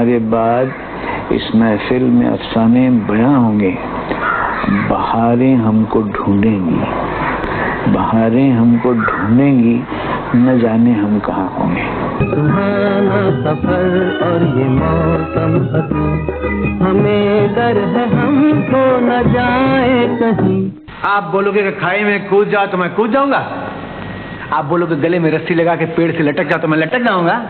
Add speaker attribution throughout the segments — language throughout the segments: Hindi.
Speaker 1: हमारे बाद इस महफिल में अफसाने बयां होंगे। बहारें हमको ढूंढेंगी, बहारें हमको ढूंढेंगी, न जाने हम कहाँ होंगे।
Speaker 2: सुहाना सफर और ये मौसम हमें डर है हमको न जाए कहीं।
Speaker 3: आप बोलोगे कि खाई में कूद जाओ तो मैं कूद जाऊंगा। आप बोलोगे गले में रस्सी लगा के पेड़ से लटक जाओ तो मैं लटक जाऊंगा।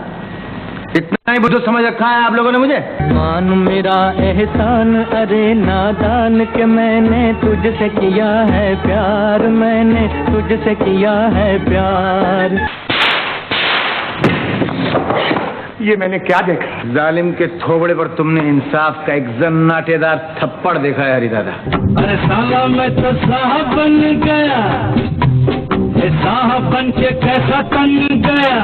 Speaker 3: इतना ही बुद्धू समझ रखा है आप लोगों ने मुझे।
Speaker 2: मान मेरा एहसान अरे नादान के मैंने तुझसे किया है प्यार, मैंने तुझसे किया है प्यार।
Speaker 3: ये मैंने क्या देखा? जालिम के थोबड़े पर तुमने इंसाफ का एक जन्नाटेदार थप्पड़ देखा है हरी दादा।
Speaker 2: अरे साला मैं तो साहब बन गया, साहब बन के कैसा तन गया।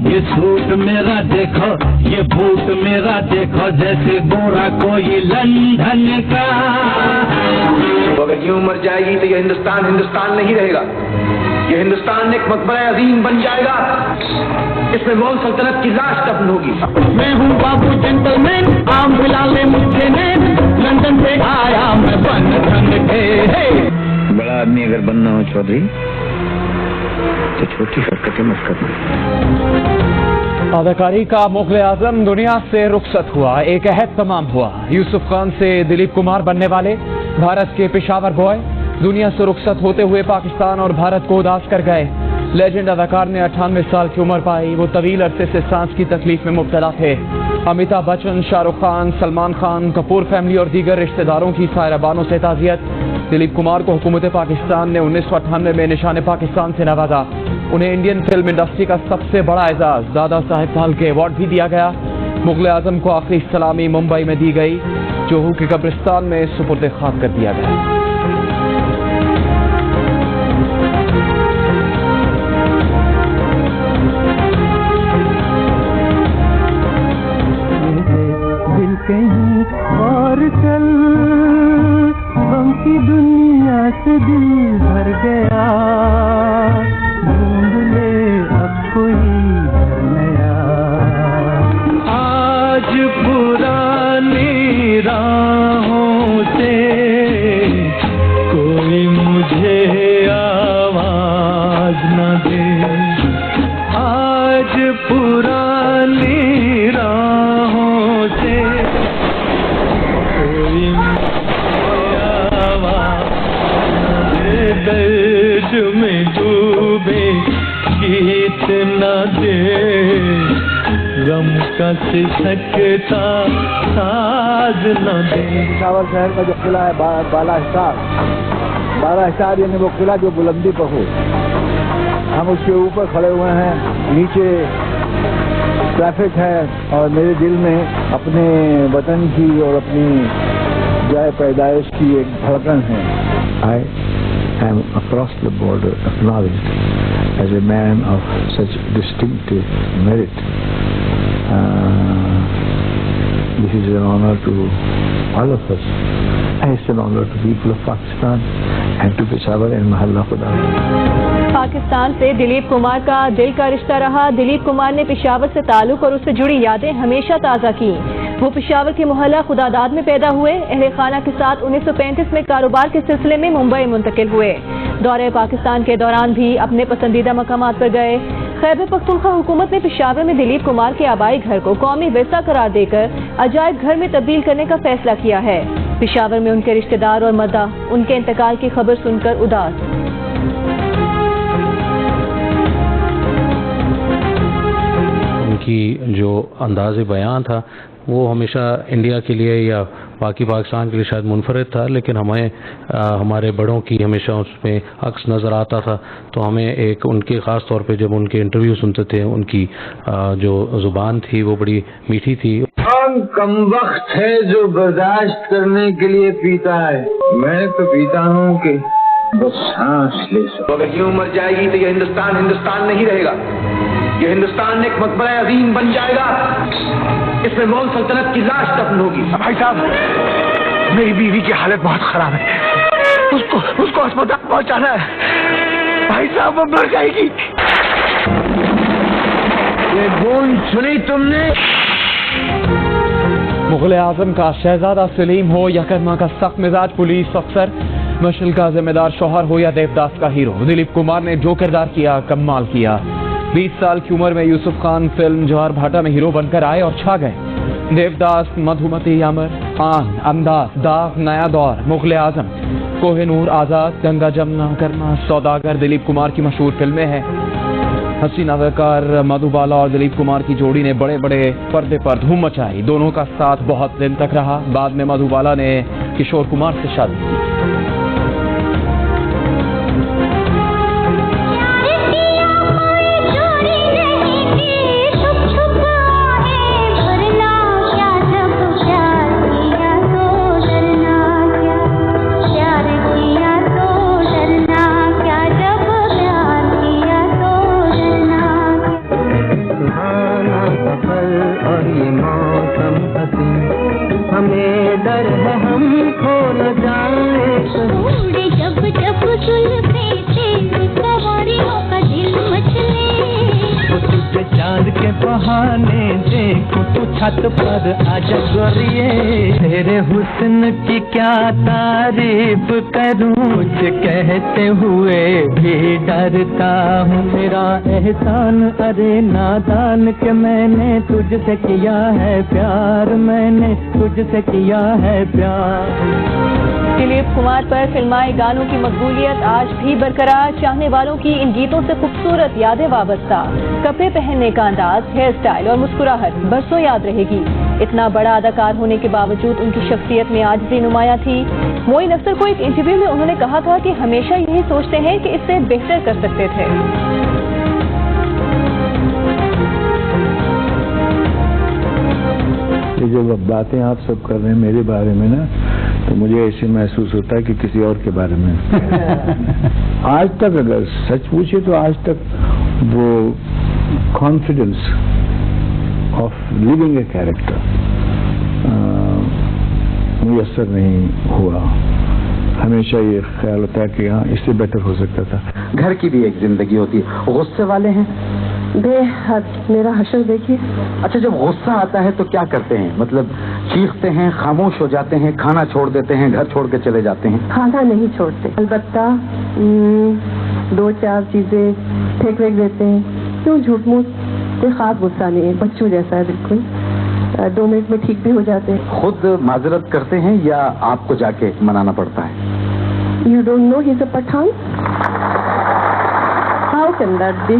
Speaker 2: ये सूट मेरा देखो, ये बूट मेरा देखो, जैसे गोरा कोई लंदन का।
Speaker 3: तो अगर यूं मर जाएगी तो ये हिंदुस्तान हिंदुस्तान नहीं रहेगा। ये हिंदुस्तान एक मकबरा अजीम बन जाएगा। इसमें मुगल सल्तनत की लाश दफन होगी।
Speaker 2: मैं हूँ बाबू जेंटलमैन, आम बिलाले मुझे ने लंदन से आया मैं बन धन के।
Speaker 1: बड़ा आदमी अगर बनना हो चौधरी तो छोटी हरकतें मत करना।
Speaker 4: अदाकारी का मुग़ल आज़म दुनिया से रुखसत हुआ, एक अहद तमाम हुआ। यूसुफ खान से दिलीप कुमार बनने वाले भारत के पेशावर बॉय दुनिया से रुखसत होते हुए पाकिस्तान और भारत को उदास कर गए। लेजेंड अदाकार ने 98 साल की उम्र पाई। वो तवील अरसे से सांस की तकलीफ में मुब्तला थे। अमिताभ बच्चन, शाहरुख खान, सलमान खान, कपूर फैमिली और दीगर रिश्तेदारों की सायरबानों से ताज़ियत। दिलीप कुमार को हुकूमत पाकिस्तान ने 1998 में निशान पाकिस्तान से नवाजा। उन्हें इंडियन फिल्म इंडस्ट्री का सबसे बड़ा एजाज दादा साहेब फाल्के अवार्ड भी दिया गया। मुग़ल आज़म को आखिरी सलामी मुंबई में दी गई, जोहू के कब्रिस्तान में सुपुर्द खाक कर दिया गया।
Speaker 2: कहीं और चल, गम की दुनिया से दिल भर गया। ढूंढ ले अब कोई नया। आज पुरानी राहों से कोई मुझे आवाज न दे। आज पुरानी राहों से दर्द में डूबे गीत न दे, गम का सिसकता साज न दे।
Speaker 5: पेशावर शहर का जो किला है बाला स्टार यानी वो किला जो बुलंदी पर हो, हम उसके ऊपर खड़े हुए हैं। नीचे ट्रैफिक है और मेरे दिल में अपने वतन की और अपनी जाए पैदाइश की एक धड़कन है।
Speaker 6: I am across the border acknowledged as a man of such distinctive merit. This is an honor to all of us. It's an honor to people of Pakistan and to Peshawar and Mahalla Khuda.
Speaker 7: Pakistan से दिलीप कुमार का दिल का रिश्ता रहा। दिलीप कुमार ने पेशावर से ताल्लुक और उससे जुड़ी यादें हमेशा ताज़ा की। वो पेशावर के मोहल्ला खुदादाद में पैदा हुए। अहले खाना के साथ 1935 में कारोबार के सिलसिले में मुंबई मुंतकिल हुए। दौरे पाकिस्तान के दौरान भी अपने पसंदीदा मकामात पर गए। खैबर पख्तूनख्वा हुकूमत ने पेशावर में दिलीप कुमार के आबाई घर को कौमी विरसा करार देकर अजायब घर में तब्दील करने का फैसला किया है। पेशावर में उनके रिश्तेदार और मदा उनके इंतकाल की खबर सुनकर उदास।
Speaker 8: उनकी जो अंदाज़ बयान था वो हमेशा इंडिया के लिए या बाकी पाकिस्तान के लिए शायद मुनफरद था, लेकिन हमें हमारे बड़ों की हमेशा उसमें अक्स नज़र आता था। तो हमें एक उनके ख़ास तौर पे जब उनके इंटरव्यू सुनते थे, उनकी जो ज़ुबान थी वो बड़ी मीठी थी।
Speaker 1: कौन कम वक्त है जो बर्दाश्त करने के लिए पीता है? मैं तो पीता हूँ कि बस सांस ले सको। अगर यूं मर जाएगी तो ये हिंदुस्तान हिंदुस्तान नहीं रहेगा। ये हिंदुस्तान एक मकबरा अजीम बन जाएगा। इसमें मुगल सल्तनत की लाश दफन होगी।
Speaker 3: भाई साहब, मेरी बीवी की हालत बहुत खराब है। उसको अस्पताल पहुंचाना है। भाई साहब वो मर जाएगी।
Speaker 1: ये गूंज सुनी तुमने?
Speaker 4: मुगल आजम का शहजादा सलीम हो या करमा का सख्त मिजाज पुलिस अफसर, मशल का जिम्मेदार शौहर हो या देवदास का हीरो, दिलीप कुमार ने जो किरदार किया कमाल किया। 20 साल की उम्र में यूसुफ खान फिल्म जौहर भाटा में हीरो बनकर आए और छा गए। देवदास, मधुमती, अमर, आन, अंदाज, दाग, नया दौर, मुगल आजम, कोहिनूर, आजाद, गंगा जमुना, करमा, सौदागर दिलीप कुमार की मशहूर फिल्में हैं। हसीना अदाकार मधुबाला और दिलीप कुमार की जोड़ी ने बड़े बड़े पर्दे पर धूम मचाई। दोनों का साथ बहुत दिन तक रहा। बाद में मधुबाला ने किशोर कुमार से शादी की।
Speaker 9: हमें डर है हम खो न जाए, जब जब जुल्फे तेरी सवारियों का दिल मचले। तुझे चांद के बहाने देखूं तू छत पर आजा गोरिये, तेरे हुस्न की क्या तारीफ करूं, कुछ कहते हुए भी डरता हूँ। मेरा एहसान अरे नादान के मैंने तुझसे किया है प्यार, मैंने तुझसे किया है प्यार।
Speaker 7: दिलीप कुमार पर फिल्माए गानों की मकबूलियत आज भी बरकरार। चाहने वालों की इन गीतों से खूबसूरत यादें वाबस्ता। कपड़े पहनने का अंदाज, हेयर स्टाइल और मुस्कुराहट बरसों याद रहेगी। इतना बड़ा अदाकार होने के बावजूद उनकी शख्सियत में आजिज़ी नुमाया थी। मोइन अख्तर को एक इंटरव्यू में उन्होंने कहा था कि हमेशा यही सोचते हैं कि इससे बेहतर कर सकते थे।
Speaker 6: ये जो बातें आप सब कर रहे हैं मेरे बारे में ना, तो मुझे ऐसे महसूस होता है कि किसी और के बारे में। आज तक अगर सच पूछे तो आज तक वो confidence of living a character मुयस्सर नहीं हुआ। हमेशा ये ख्याल होता है कि हाँ इससे बेटर हो सकता था।
Speaker 3: घर की भी एक जिंदगी होती है। गुस्से वाले हैं?
Speaker 10: बेहद। मेरा हशर देखिए।
Speaker 3: अच्छा, जब गुस्सा आता है तो क्या करते हैं? मतलब चीखते हैं, खामोश हो जाते हैं, खाना छोड़ देते हैं, घर छोड़ के चले जाते हैं?
Speaker 10: खाना नहीं छोड़ते, अलबत्ता 2-4 चीजें फेंक देते हैं। क्यों झूठ मूठ, कोई खास गुस्सा नहीं है, बच्चों जैसा है बिल्कुल। 2 मिनट में ठीक भी हो जाते हैं।
Speaker 3: खुद माजरत करते हैं या आपको जाके मनाना पड़ता है?
Speaker 10: You don't know he is a Pathan? How can that be?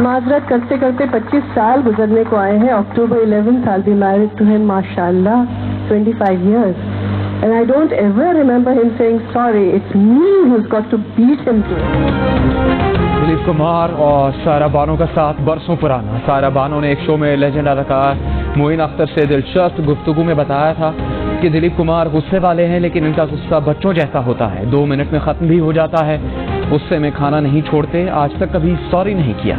Speaker 10: माजरत करते करते 25 साल गुजरने को आए हैं। October 11th I'll be married to him, माशाल्लाह, 25 years. And I don't ever remember him saying sorry. It's me who's got to beat him to it.
Speaker 4: Dilip Kumar और सारा बानो का साथ बरसों पुराना। सारा बानो ने एक शो में लेजेंड अदाकार मोइन अख्तर से दिलचस्प गुफ्तगू में बताया था कि दिलीप कुमार गुस्से वाले हैं, लेकिन इनका गुस्सा बच्चों जैसा होता है, 2 मिनट में खत्म भी हो जाता है। गुस्से में खाना नहीं छोड़ते, आज तक कभी सॉरी नहीं किया।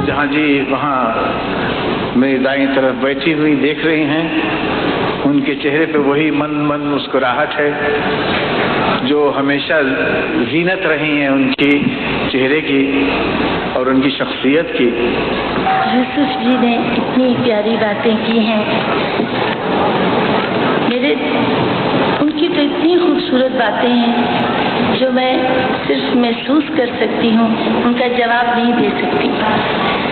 Speaker 1: जहाँ जी वहाँ मेरी दाईं तरफ बैठी हुई देख रही हैं, उनके चेहरे पे वही मन मुस्कुराहट है जो हमेशा जीनत रही है उनकी चेहरे की और उनकी शख्सियत की।
Speaker 11: यूसुफ जी ने इतनी प्यारी बातें की हैं, उनकी तो इतनी खूबसूरत बातें हैं जो मैं सिर्फ महसूस कर सकती हूँ, उनका जवाब नहीं दे सकती।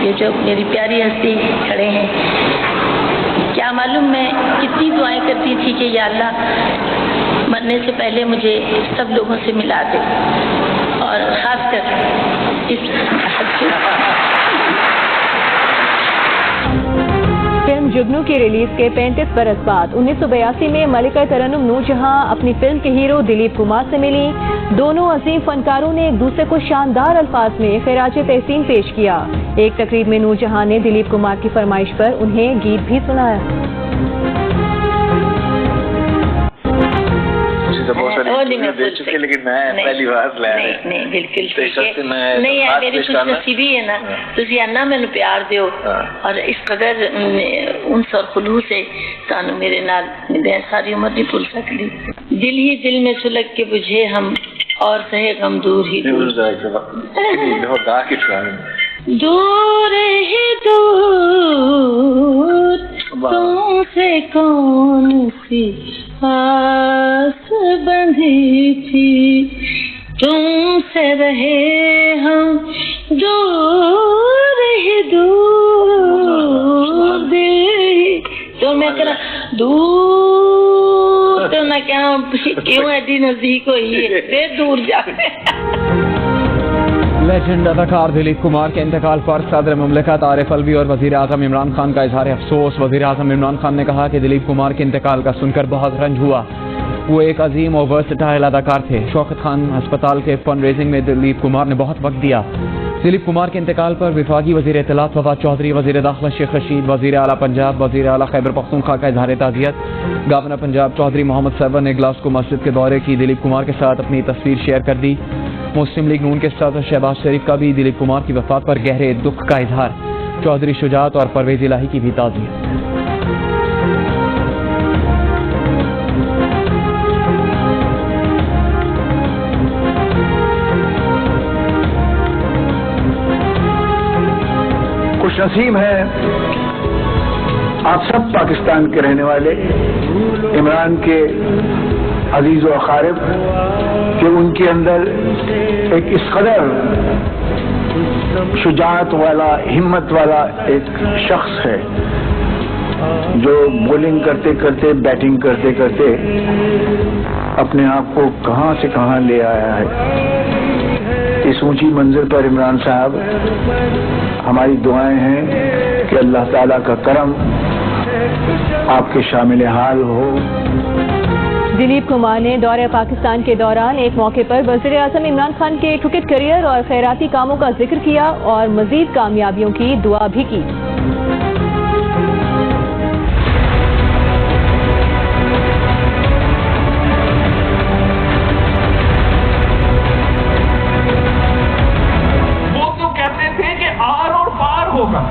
Speaker 11: ये जो मेरी प्यारी हस्ती खड़े हैं, क्या मालूम मैं कितनी दुआएं करती थी कि या अल्लाह मरने से पहले मुझे सब लोगों से मिला दे, और खासकर इस
Speaker 7: फिल्म जुगनू की रिलीज के 35 बरस बाद 1982 में मलिका तरन्नुम नूरजहां अपनी फिल्म के हीरो दिलीप कुमार से मिली। दोनों अजीम फनकारों ने एक दूसरे को शानदार अल्फाज में खिराज तहसीन पेश किया। एक तकरीब में नूरजहां ने दिलीप कुमार की फरमाइश पर उन्हें गीत भी सुनाया।
Speaker 11: दे चुके, लेकिन मैं पहली बार नहीं बिल्कुल ठीक है। नहीं है मेरी खुशनसीबी है ना, तुझे अन्ना मैंने प्यार दियो और इस कदर उनस और खुलूस से तानु मेरे नाल मैं सारी उम्र नहीं भूल सकती। दिल ही दिल में सुलग के बुझे हम और सहे गम दूर ही दूर। दूर ही दूर तुमसे कौन सी आस बंधी थी, तुमसे रहे हम दूर ही दूर दिल। तो मैं कह दूर, तो मैं क्या क्यों ऐसी नजदीक हुई है, फिर दूर जाके।
Speaker 4: लेजेंड अदाकार दिलीप कुमार के इंतकाल पर सदर मुमलिकत आरिफ अलवी और वजीर आजम इमरान खान का इजहार अफसोस। वजीर आजम इमरान खान ने कहा कि दिलीप कुमार के इंतकाल का सुनकर बहुत रंज हुआ। वो एक अजीम और वर्सटाइल अदाकार थे। शौकत खान अस्पताल के फंड रेजिंग में दिलीप कुमार ने बहुत वक्त दिया। दिलीप कुमार के इंतकाल पर विफाकी वजीर इत्तलात फवाद चौधरी, वजीर दाखिला शेख रशीद, वजीर आला पंजाब, वजीर आला खैबर पख्तूनख्वा का इजहार ताज़ियत। गवर्नर पंजाब चौधरी मोहम्मद सरवर ने ग्लासगो मस्जिद के दौरे की दिलीप कुमार के साथ अपनी तस्वीर शेयर कर दी। मुस्लिम लीग नून के सदर शहबाज शरीफ का भी दिलीप कुमार की वफात पर गहरे दुख का इजहार। चौधरी शुजात और परवेज इलाही की भी ताज़ियत।
Speaker 6: खुशनसीब है आप सब पाकिस्तान के रहने वाले, इमरान के अजीज व अकारिब, कि उनके अंदर एक इस कदर शुजाअत वाला, हिम्मत वाला एक शख्स है जो बॉलिंग करते करते, बैटिंग करते करते अपने आप को कहां से कहां ले आया है। इस ऊंची मंजिल पर इमरान साहब, हमारी दुआएं हैं कि अल्लाह ताला का करम आपके शामिल हाल हो।
Speaker 7: दिलीप कुमार ने दौरे पाकिस्तान के दौरान एक मौके पर वज़ीर आज़म इमरान खान के क्रिकेट करियर और खैराती कामों का जिक्र किया और मजीद कामयाबियों की दुआ भी की।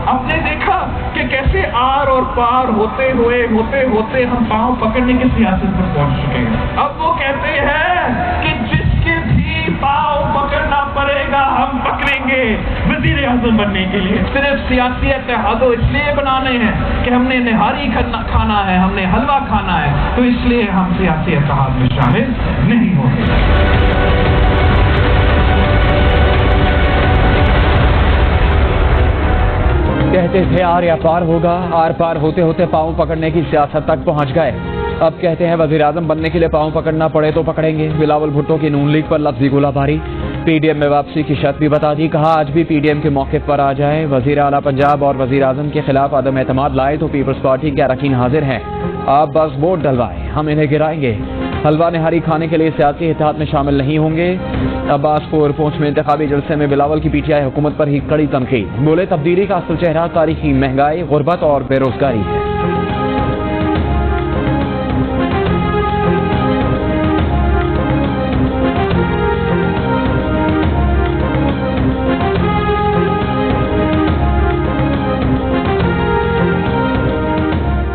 Speaker 12: हमने देखा कि कैसे आर और पार होते होते हम पांव पकड़ने की सियासत पर पहुंच चुके हैं। अब वो कहते हैं कि जिसके भी पांव पकड़ना पड़ेगा हम पकड़ेंगे वजीर आज़म बनने के लिए। सिर्फ सियासी इत्तेहादो इसलिए बनाने हैं कि हमने निहारी खाना है, हमने हलवा खाना है, तो इसलिए हम सियासी इत्तेहाद में शामिल नहीं होंगे।
Speaker 4: कहते थे आर या पार होगा, आर पार होते होते पांव पकड़ने की सियासत तक पहुंच गए। अब कहते हैं वजीर आजम बनने के लिए पांव पकड़ना पड़े तो पकड़ेंगे। बिलावल भुट्टो की नून लीग पर लफ्जी गोलाबारी, पीडीएम में वापसी की शर्त भी बता दी। कहा आज भी पीडीएम के मौके पर आ जाए, वजीर आला पंजाब और वजीर आजम के खिलाफ अदम एतमाद लाए तो पीपल्स पार्टी के अरकान हाजिर हैं। आप बस वोट डलवाएं, हम इन्हें गिराएंगे। हलवा निहारी खाने के लिए सियासी इत्तेहाद में शामिल नहीं होंगे। अब्बासपुर पहुंच में इंतखाबी जलसे में बिलावल की पीटीआई हुकूमत पर ही कड़ी तनकीद। बोले तब्दीली का असल चेहरा तारीखी महंगाई, गुर्बत और बेरोजगारी है।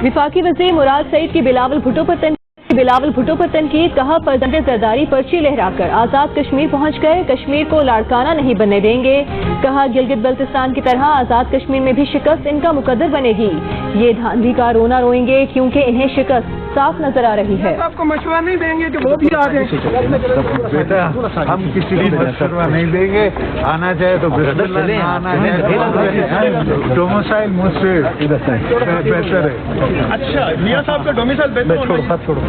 Speaker 7: विफाकी वज़ीर मुराद सईद की बिलावल भुट्टो पर तनकीद। कहा फर्जंदे जरदारी पर्ची लहराकर आजाद कश्मीर पहुंच गए, कश्मीर को लाड़काना नहीं बनने देंगे। कहा गिलगित बल्तिस्तान की तरह आजाद कश्मीर में भी शिकस्त इनका मुकद्दर बनेगी। ये धांधली का रोना रोएंगे क्योंकि इन्हें शिकस्त साफ नजर आ रही है।
Speaker 12: आपको मशवरा नहीं देंगे कि वो भी आ जाए।
Speaker 5: बेटा हम किसी को मशवरा नहीं देंगे, आना चाहे तो बिस्मिल्लाह, आना चाहे डोमिसाइल मुझसे बेहतर है।
Speaker 12: अच्छा मियां साहब का डोमिसाइल बेहतर होना।
Speaker 5: छोड़ो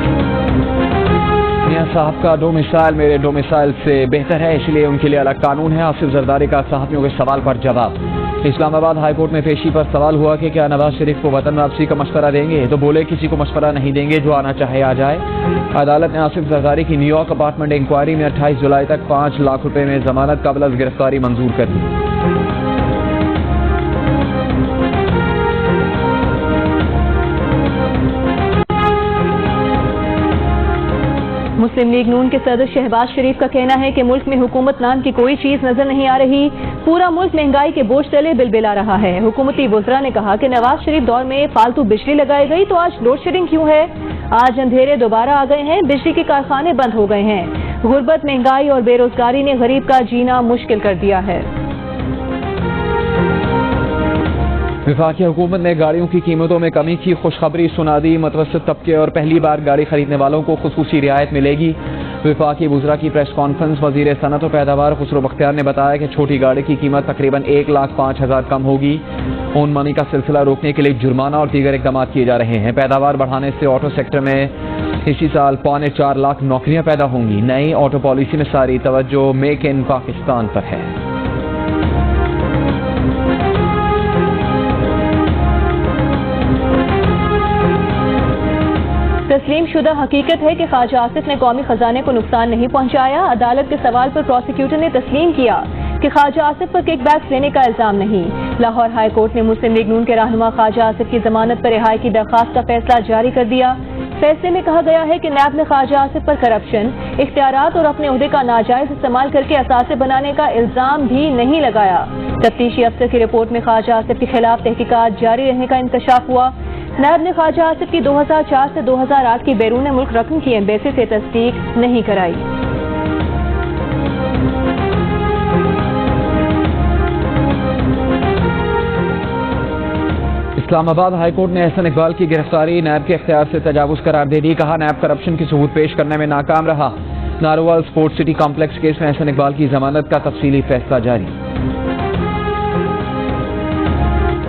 Speaker 4: मियां साहब का डोमिसाइल मेरे डोमिसाइल से बेहतर है, इसलिए उनके लिए अलग कानून है। आसिफ जरदारी का सहाफियों के सवाल पर जवाब। इस्लामाबाद हाईकोर्ट में पेशी पर सवाल हुआ कि क्या नवाज शरीफ को वतन वापसी का मशवरा देंगे, तो बोले किसी को मशवरा नहीं देंगे, जो आना चाहे आ जाए। अदालत ने आसिफ जरदारी की न्यूयॉर्क अपार्टमेंट इंक्वायरी में 28 जुलाई तक 5 लाख रुपए में जमानत कबल अज़ गिरफ्तारी मंजूर कर दी।
Speaker 7: मुस्लिम लीग नून के सदर शहबाज शरीफ का कहना है कि मुल्क में हुकूमत नाम की कोई चीज नजर नहीं आ रही। पूरा मुल्क महंगाई के बोझ तले बिलबिला रहा है। हुकूमती वज़रा ने कहा कि नवाज शरीफ दौर में फालतू बिजली लगाई गई तो आज लोड शेडिंग क्यों है। आज अंधेरे दोबारा आ गए हैं, बिजली के कारखाने बंद हो गए हैं। गुर्बत, महंगाई और बेरोजगारी ने गरीब का जीना मुश्किल कर दिया है।
Speaker 4: वफाकी हुकूमत ने गाड़ियों की कीमतों में कमी की खुशखबरी सुना दी। मुतवस्सित तबके और पहली बार गाड़ी खरीदने वालों को खुसूसी रियायत मिलेगी। वफाकी वुज़रा की प्रेस कॉन्फ्रेंस वज़ीर सनअत और पैदावार खुसरो बख्तियार ने बताया कि छोटी गाड़ी की कीमत तकरीबन 1,05,000 कम होगी। ओन मनी का सिलसिला रोकने के लिए जुर्माना और दीगर इक़दाम किए जा रहे हैं। पैदावार बढ़ाने से ऑटो सेक्टर में इसी साल 4.25 लाख नौकरियां पैदा होंगी। नई ऑटो पॉलिसी में सारी तवज्जो मेक इन पाकिस्तान पर है।
Speaker 7: तस्लीम शुदा हकीकत है कि ख्वाजा आसिफ ने कौमी खजाने को नुकसान नहीं पहुंचाया। अदालत के सवाल पर प्रोसिक्यूटर ने तस्लीम किया कि ख्वाजा आसिफ पर किकबैक्स लेने का इल्जाम नहीं। लाहौर हाई कोर्ट ने मुस्लिम लीग नून के रहनुमा ख्वाजा आसिफ की जमानत पर रिहाई की दरख्वास्त का फैसला जारी कर दिया। फैसले में कहा गया है कि नैब ने ख्वाजा आसिफ पर करप्शन, इख्तियारात और अपने ओहदे का नाजायज इस्तेमाल करके असासे बनाने का इल्जाम भी नहीं लगाया। तफ्तीशी अफसर की रिपोर्ट में ख्वाजा आसिफ के खिलाफ तहकीकात जारी रहने का इंकशाफ हुआ। नैब ने ख्वाजा आसिफ की 2004 से 2008 की बैरून मुल्क रकम की एम्बेसी से तस्दीक नहीं कराई।
Speaker 4: इस्लामाबाद हाईकोर्ट ने एहसन इकबाल की गिरफ्तारी नैब के इख्तियार से तजावुज करार दे दी। कहा नैब करप्शन की सबूत पेश करने में नाकाम रहा। Narowal sports city complex case में एहसन इकबाल की जमानत का तफसीली फैसला जारी।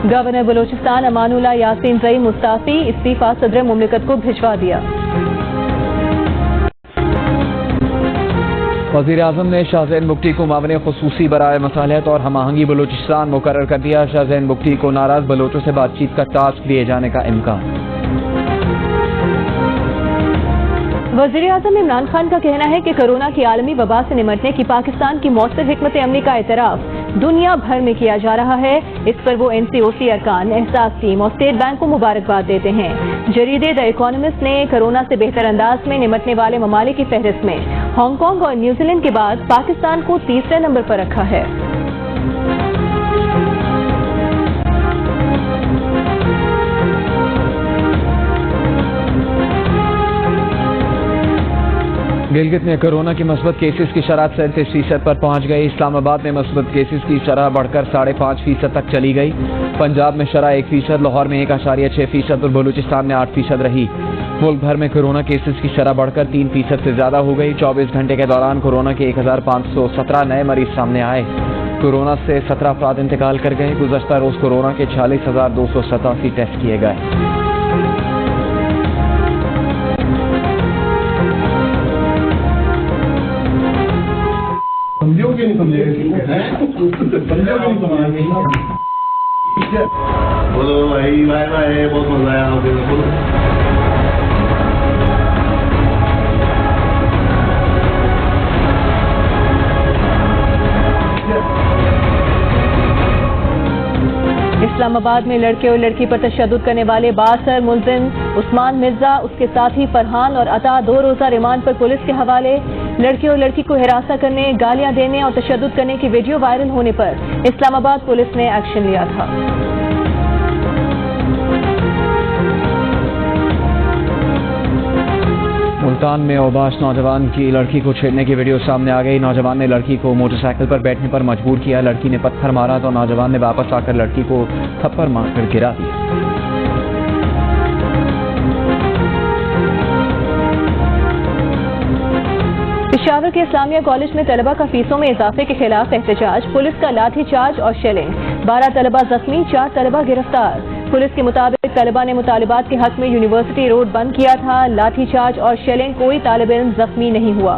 Speaker 7: गवर्नर बलोचिस्तान अमानुल्लाह यासीन जई मुस्ताफी, इस्तीफा सदर मुमलिकत को भिजवा दिया।
Speaker 4: वज़ीर आज़म ने शाहज़ैन बुगटी को मामले खुसूसी बराए मसालहत और हम आहंगी बलोचिस्तान मुकर्रर कर दिया। शाहज़ैन बुगटी को नाराज बलोचों से बातचीत का टास्क दिए जाने का इम्कान।
Speaker 7: वज़ीर आज़म इमरान खान का कहना है कि कोरोना की आलमी वबा से निमटने की पाकिस्तान की मौसर हिकमत अमली का एतराफ़ दुनिया भर में किया जा रहा है। इस पर वो NCOC अरकान, एहसास टीम और स्टेट बैंक को मुबारकबाद देते हैं। जरीदे द इकोनॉमिस्ट ने कोरोना से बेहतर अंदाज में निमटने वाले ममालिक की फहरिस्त में हांगकांग और न्यूजीलैंड के बाद पाकिस्तान को तीसरे नंबर पर रखा है।
Speaker 4: गिलगित में कोरोना की मस्बत केसेस की शरह 37% पर पहुंच गई। इस्लामाबाद में मस्बत केसेस की शरह बढ़कर 5.5% तक चली गई। पंजाब में शरह 1%, लाहौर में 1.6% और बलूचिस्तान में 8% रही। मुल्क भर में कोरोना केसेस की शरह बढ़कर 3% से ज्यादा हो गई। 24 घंटे के दौरान कोरोना के 1517 नए मरीज सामने आए। कोरोना से 17 अफराद इंतकाल कर गए। गुज़श्ता रोज कोरोना के 46,287 टेस्ट किए गए।
Speaker 13: समझोगे नहीं बोलो भाई, बाय बाय, बहुत मजा आया। बोलो
Speaker 7: इस्लामाबाद में लड़के और लड़की पर तशद्दुद करने वाले बासर मुलजिम उस्मान मिर्जा, उसके साथी फरहान और अता 2 रोजा रिमांड पर पुलिस के हवाले। लड़के और लड़की को हिरासत करने, गालियां देने और तशद्दुद करने की वीडियो वायरल होने पर इस्लामाबाद पुलिस ने एक्शन लिया था।
Speaker 4: मुल्तान में औबाश नौजवान की लड़की को छेड़ने की वीडियो सामने आ गई। नौजवान ने लड़की को मोटरसाइकिल पर बैठने पर मजबूर किया। लड़की ने पत्थर मारा तो नौजवान ने वापस आकर लड़की को थप्पड़ मारकर गिरा दिया।
Speaker 7: पेशावर के इस्लामिया कॉलेज में तलबा का फीसों में इजाफे के खिलाफ एहतजाज, पुलिस का लाठीचार्ज और शेलिंग। 12 तलबा जख्मी, 4 तलबा गिरफ्तार। पुलिस के मुताबिक तलबा ने मुतालिबात के हक में यूनिवर्सिटी रोड बंद किया था। लाठीचार्ज और शेलिंग, कोई तालिब इल्म जख्मी नहीं हुआ।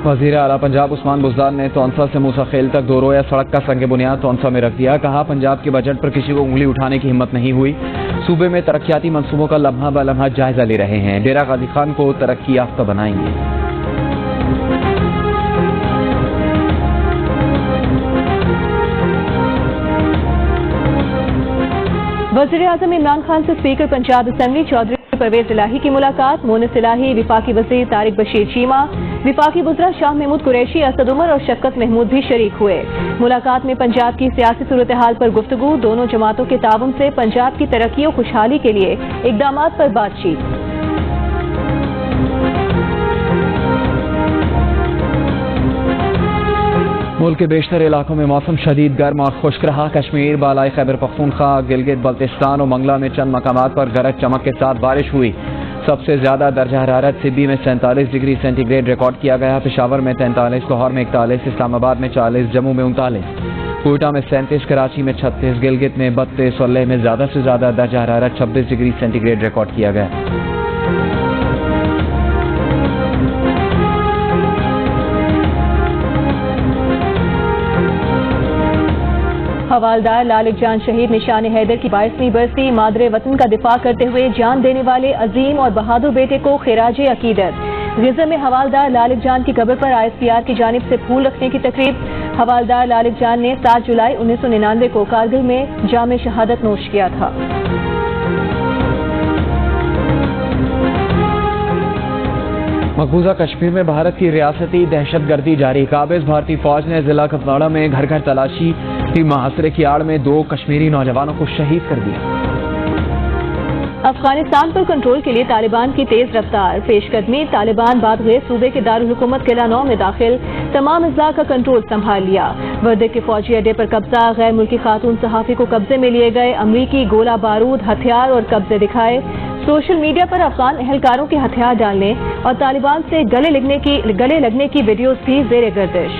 Speaker 4: वज़ीर आला पंजाब उस्मान बुज़दार ने तौंसा से मूसा खेल तक 2 रोया सड़क का संग बुनियाद तौंसा में रख दिया। कहा पंजाब के बजट पर किसी को उंगली उठाने की हिम्मत नहीं हुई। सूबे में तरक्याती मंसूबों का लम्हा ब लम्हा जायजा ले रहे हैं। डेरा गाजी खान को तरक्की याफ्ता बनाएंगे।
Speaker 7: वज़ीर आज़म इमरान खान से स्पीकर पंजाब असेंबली चौधरी परवेज इलाही की मुलाकात। मोनिस इलाही, विफाकी वज़ीर तारिक बशीर चीमा, विफाकी वज़रा शाह महमूद कुरैशी, असद उमर और शफ़कत महमूद भी शरीक हुए। मुलाकात में पंजाब की सियासी सूरत हाल पर गुफ्तगू, दोनों जमातों के ताउन से पंजाब की तरक्की और खुशहाली के लिए इक़दामात पर बातचीत।
Speaker 4: मुल्क के बेशतर इलाकों में मौसम शदीद गर्म और खुश्क रहा। कश्मीर, बालाई खैबर पख्तूनख्वा, गिलगित बल्तिस्तान और मंगला में चंद मकामात पर गरज चमक के साथ बारिश हुई। सबसे ज्यादा दर्जा हरारत सिब्बी में 47 डिग्री सेंटीग्रेड रिकॉर्ड किया गया। पेशावर में 43, लाहौर में 41, इस्लामाबाद में 40, जम्मू में 39, कोयटा में 37, कराची में 36, गिलगित में 32 और लेह में ज्यादा से ज्यादा दर्जा हरारत 26 डिग्री सेंटीग्रेड रिकॉर्ड किया गया।
Speaker 7: हवालदार लालिक जान शहीद निशान हैदर की 22वीं बरसी मादरे वतन का दिफा करते हुए जान देने वाले अजीम और बहादुर बेटे को खिराज अकीदत। गिज़ा में हवालदार लालिक जान की कब्र पर ISPR की जानिब से फूल रखने की तकरीब। हवालदार लालिक जान ने 7 जुलाई 1999 को कारगिल में जाम शहादत नोश किया था।
Speaker 4: मकबूजा कश्मीर में भारत की रियासती दहशतगर्दी जारी। काबिज भारतीय फौज ने जिला कपवाड़ा में घर घर तलाशी की मुहासरे की आड़ में 2 कश्मीरी नौजवानों को शहीद कर दिया।
Speaker 7: अफगानिस्तान पर कंट्रोल के लिए तालिबान की तेज रफ्तार। पेशकदमी, तालिबान बादगैर सूबे के दारुल हुकूमत किला 9 में दाखिल, तमाम अजला का कंट्रोल संभाल लिया। वर्दे के फौजी अड्डे पर कब्जा, गैर मुल्की खातून सहाफी को कब्जे में लिए गए। अमरीकी गोला बारूद, हथियार और कब्जे दिखाए। सोशल मीडिया पर अफगान एहलकारों के हथियार डालने और तालिबान से गले लगने की वीडियोज भी जेर गर्दिश।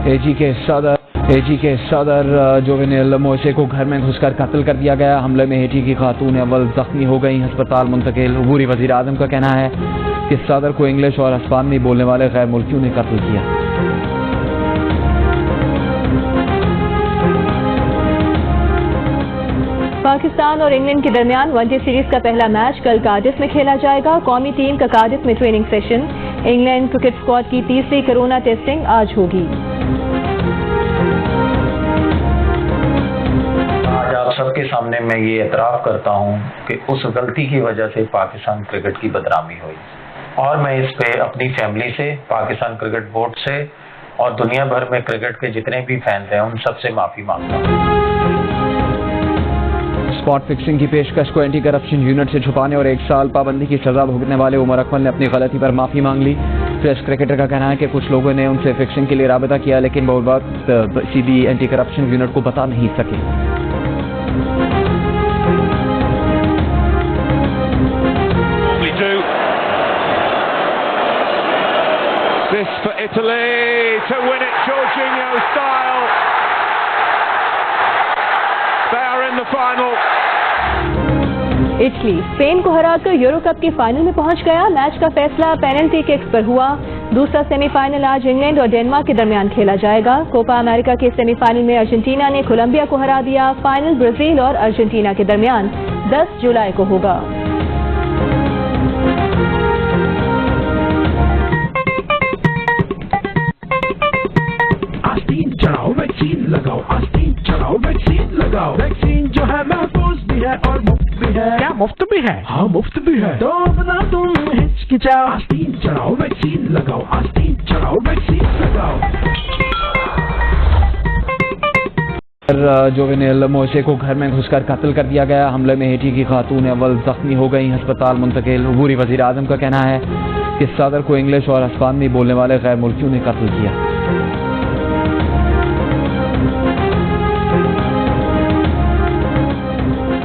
Speaker 4: एजी के सदर जोवेनिल मोइसे को घर में घुसकर कत्ल कर दिया गया। हमले में हेटी की खातून अव्वल जख्मी हो गई, अस्पताल मुंतकिल। अबूरी वजीर आजम का कहना है कि सदर को इंग्लिश और अस्पानी बोलने वाले गैर मुल्कियों ने कत्ल किया।
Speaker 7: पाकिस्तान और इंग्लैंड के दरमियान वनडे सीरीज का पहला मैच कल कार्डिफ में खेला जाएगा। कौमी टीम का कार्डिफ में training session. England cricket squad की तीसरी कोरोना टेस्टिंग आज होगी।
Speaker 14: आज आप सबके सामने मैं ये एतराफ़ करता हूँ कि उस गलती की वजह से पाकिस्तान क्रिकेट की बदनामी हुई और मैं इस पे अपनी फैमिली से, पाकिस्तान क्रिकेट बोर्ड से और दुनिया भर में क्रिकेट के जितने भी फैंस हैं उन सबसे माफ़ी मांगता हूँ।
Speaker 4: स्पॉट फिक्सिंग की पेशकश को एंटी करप्शन यूनिट से छुपाने और 1 साल पाबंदी की सजा भुगतने वाले उमर अकमल ने अपनी गलती पर माफी मांग ली। टेस्ट क्रिकेटर का कहना है कि कुछ लोगों ने उनसे फिक्सिंग के लिए राबता किया, लेकिन बहुत बात सीधी एंटी करप्शन यूनिट को बता नहीं सके।
Speaker 15: This for Italy to win it Jorginho style. They are in the final.
Speaker 7: Italy Spain को हराकर यूरो कप के फाइनल में पहुंच गया। मैच का फैसला पेनल्टी किक्स पर हुआ। दूसरा सेमीफाइनल आज इंग्लैंड और डेनमार्क के दरमियान खेला जाएगा। कोपा अमेरिका के सेमीफाइनल में अर्जेंटीना ने कोलंबिया को हरा दिया। फाइनल ब्राजील और अर्जेंटीना के दरमियान 10 जुलाई को होगा।
Speaker 2: आस्तीन चढ़ाओ, वैक्सीन लगाओ, आस्तीन चढ़ाओ, वैक्सीन लगाओ। वैक्सीन जो है महफूज भी है और मुफ्त भी है। क्या मुफ्त भी है? हाँ मुफ्त भी है। तो अपना तुम हिचकिचाओ, आस्तीन चढ़ाओ, वैक्सीन लगाओ, आस्तीन चढ़ाओ, वैक्सीन लगाओ।
Speaker 4: जोवेनिल मोइसे को घर में घुसकर कत्ल कर दिया गया। हमले में हेटी की खातून अव्वल जख्मी हो गई, अस्पताल मुंतकिल। अबूरी वजीर आजम का कहना है कि सदर को इंग्लिश और अस्पानी बोलने वाले गैर मुल्कियों ने कत्ल किया।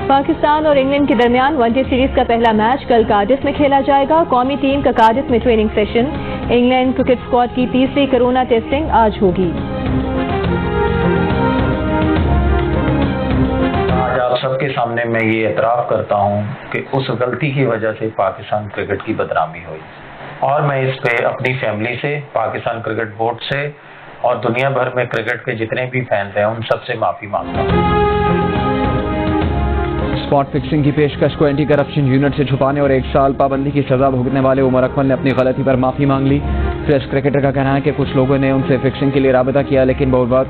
Speaker 7: पाकिस्तान और इंग्लैंड के दरमियान वनडे सीरीज का पहला मैच कल कार्डिफ में खेला जाएगा। कौमी टीम का कार्डिफ में training session. England cricket squad की तीसरी कोरोना टेस्टिंग आज होगी।
Speaker 14: आज आप सबके सामने मैं ये एतराफ़ करता हूँ कि उस गलती की वजह से पाकिस्तान क्रिकेट की बदनामी हुई और मैं इस पे अपनी फैमिली से, पाकिस्तान क्रिकेट बोर्ड से और दुनिया भर में क्रिकेट के जितने भी फैंस हैं उन सबसे माफ़ी मांगता हूँ।
Speaker 4: स्पॉट फिक्सिंग की पेशकश को एंटी करप्शन यूनिट से छुपाने और 1 साल पाबंदी की सजा भुगतने वाले उमर अकमल ने अपनी गलती पर माफी मांग ली। टेस्ट क्रिकेटर का कहना है कि कुछ लोगों ने उनसे फिक्सिंग के लिए राबता किया, लेकिन बहुत बात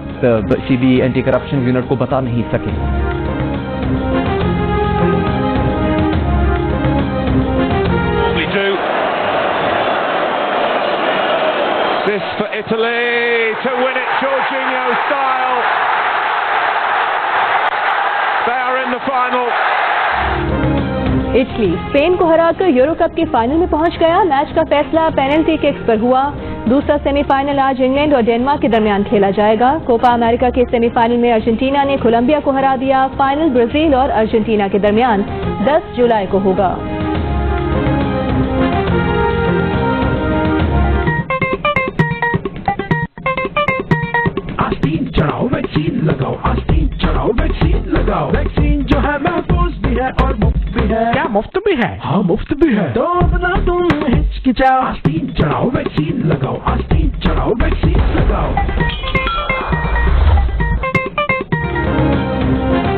Speaker 4: सीधी एंटी करप्शन यूनिट को बता नहीं सके।
Speaker 15: This for Italy to win it Jorginho style. They are in the final.
Speaker 7: Italy Spain को हराकर यूरो कप के फाइनल में पहुंच गया। मैच का फैसला पेनल्टी किक्स पर हुआ। दूसरा सेमीफाइनल आज इंग्लैंड और डेनमार्क के दरमियान खेला जाएगा। कोपा अमेरिका के सेमीफाइनल में अर्जेंटीना ने कोलंबिया को हरा दिया। फाइनल ब्राजील और अर्जेंटीना के दरमियान 10 जुलाई को होगा।
Speaker 2: आस्तीन चढ़ाओ वैक्सीन लगाओ, आस्तीन चढ़ाओ वैक्सीन लगाओ। वैक्सीन जो है महफूज भी है और मुफ्त भी है। क्या मुफ्त भी है? हाँ मुफ्त भी है। तो बना तुम हिचकिचाओ, आस्तीन चढ़ाओ वैक्सीन लगाओ, आस्तीन चढ़ाओ वैक्सीन लगाओ।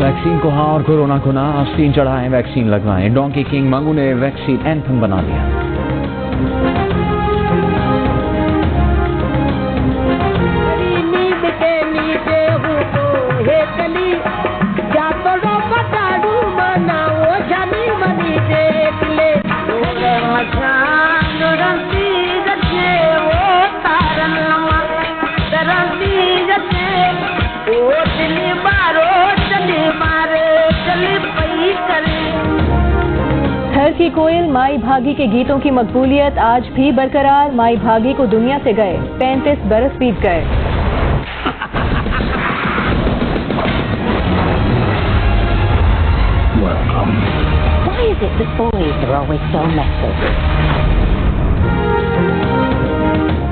Speaker 4: वैक्सीन को हाँ और कोरोना को ना, आस्तीन चढ़ाएं वैक्सीन लगवाएं। डोंकी किंग मंगू ने वैक्सीन एंथम बना दिया।
Speaker 7: थर की कोयल माई भागी के गीतों की मकबूलियत आज भी बरकरार। माई भागी को दुनिया से गए 35 बरस बीत गए।
Speaker 9: Why is it that boys are always so messy?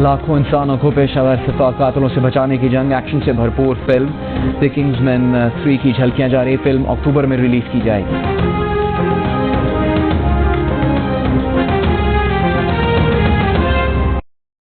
Speaker 4: लाखों इंसानों को पेशावर सिपा कातलों से बचाने की जंग, एक्शन से भरपूर फिल्म द किंग्समैन 3 की झलकियां जारी। फिल्म अक्टूबर में रिलीज की जाएगी।